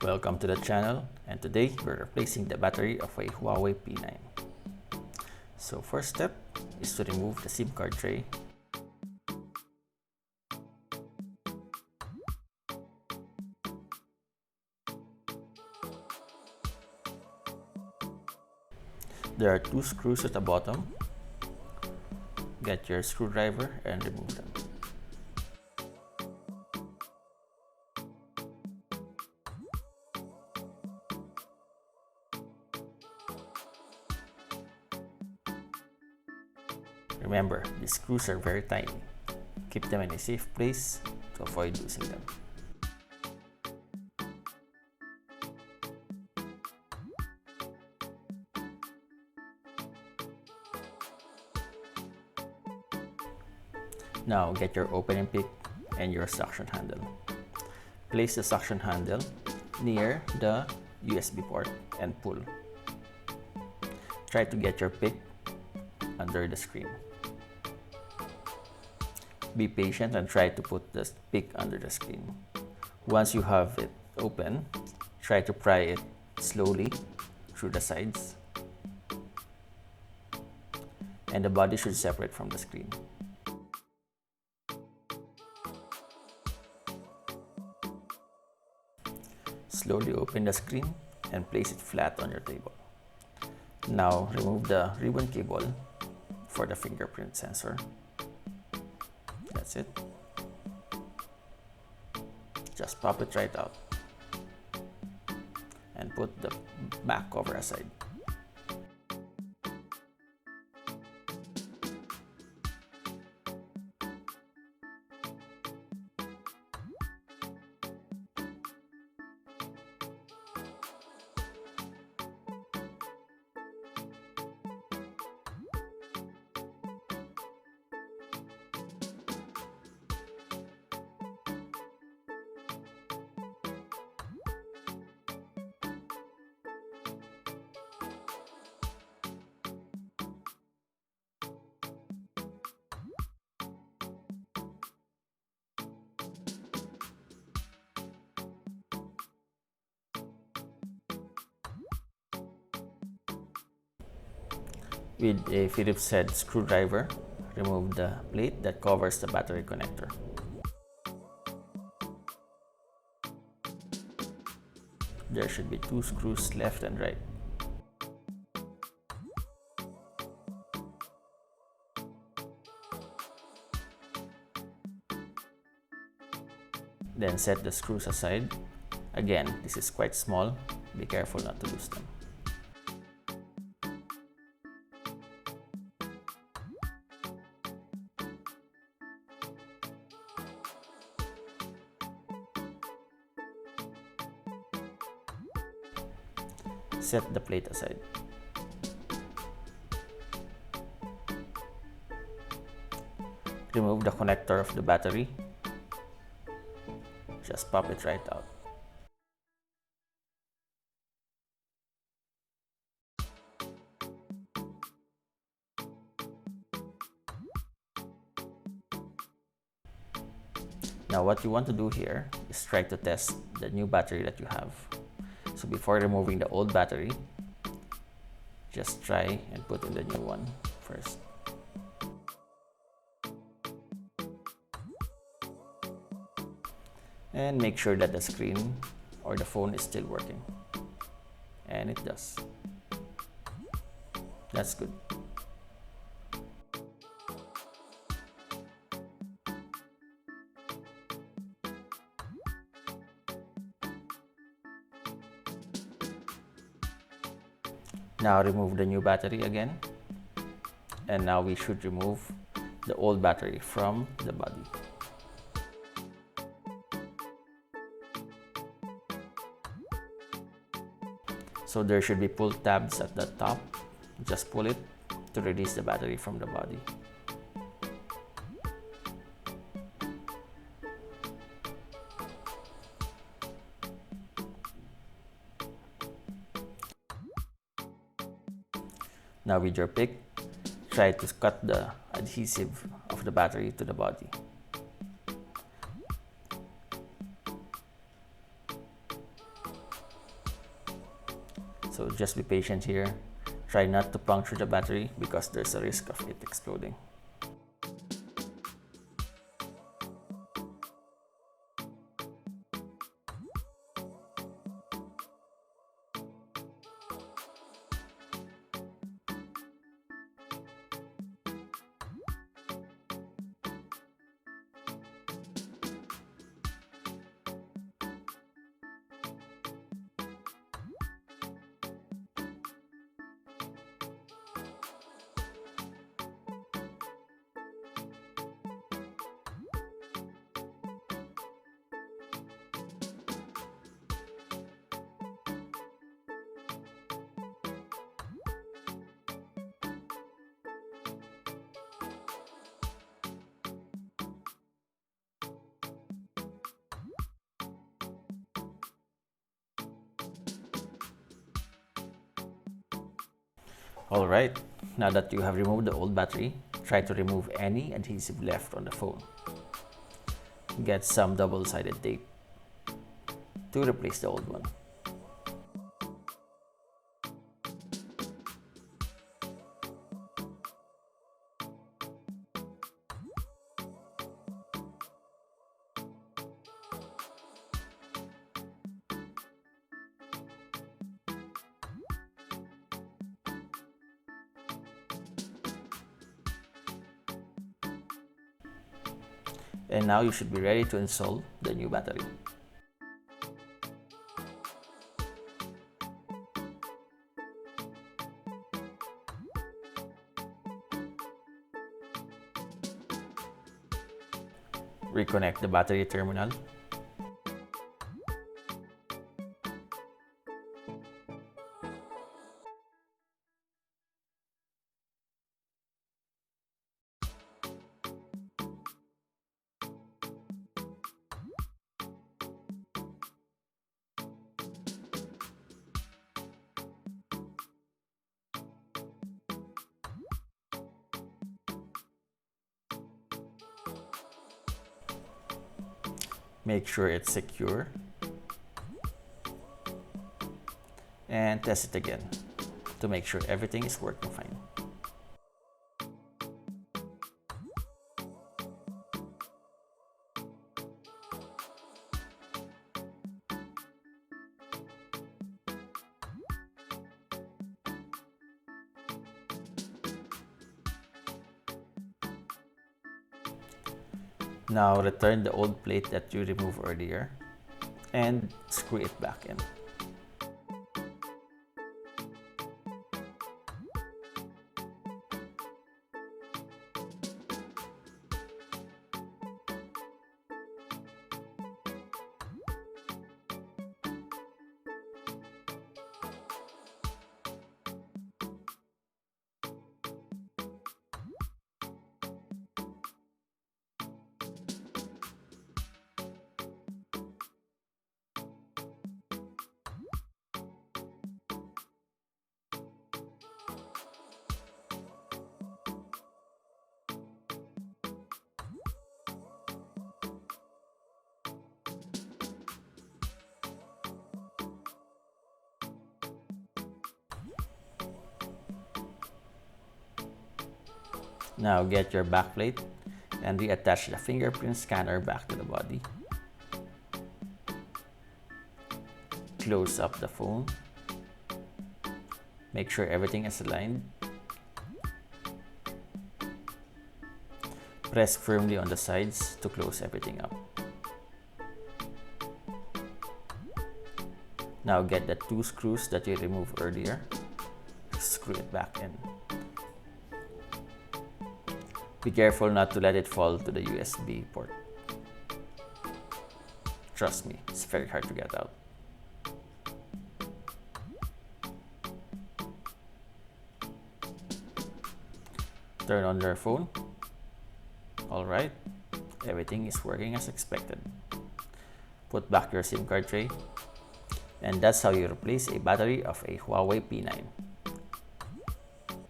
Welcome to the channel, and today we're replacing the battery of a Huawei P9. So first step is to remove the SIM card tray. There are two screws at the bottom. Get your screwdriver and remove them. Remember, these screws are very tiny. Keep them in a safe place to avoid losing them. Now get your opening pick and your suction handle. Place the suction handle near the USB port and pull. Try to get your pick under the screen. Be patient and try to put the pick under the screen. Once you have it open, try to pry it slowly through the sides, and the body should separate from the screen. Slowly open the screen and place it flat on your table. Now remove the ribbon cable for the fingerprint sensor. That's it. Just pop it right out and put the back cover aside. With a Phillips head screwdriver, remove the plate that covers the battery connector. There should be two screws left and right. Then set the screws aside. Again, this is quite small. Be careful not to lose them. Set the plate aside. Remove the connector of the battery. Just pop it right out. Now what you want to do here is try to test the new battery that you have. So before removing the old battery, just try and put in the new one first. And make sure that the screen or the phone is still working. And it does. That's good. Now remove the new battery again, and now we should remove the old battery from the body. So there should be pull tabs at the top. Just pull it to release the battery from the body. Now with your pick, try to cut the adhesive of the battery to the body. So just be patient here. Try not to puncture the battery because there's a risk of it exploding. Alright, now that you have removed the old battery, try to remove any adhesive left on the phone. Get some double-sided tape to replace the old one. And now you should be ready to install the new battery. Reconnect the battery terminal. Make sure it's secure and test it again to make sure everything is working fine. Now return the old plate that you removed earlier and screw it back in. Now get your backplate and reattach the fingerprint scanner back to the body. Close up the phone. Make sure everything is aligned. Press firmly on the sides to close everything up. Now get the two screws that you removed earlier. Screw it back in. Be careful not to let it fall to the USB port. Trust me, it's very hard to get out. Turn on your phone. Alright, everything is working as expected. Put back your SIM card tray. And that's how you replace a battery of a Huawei P9.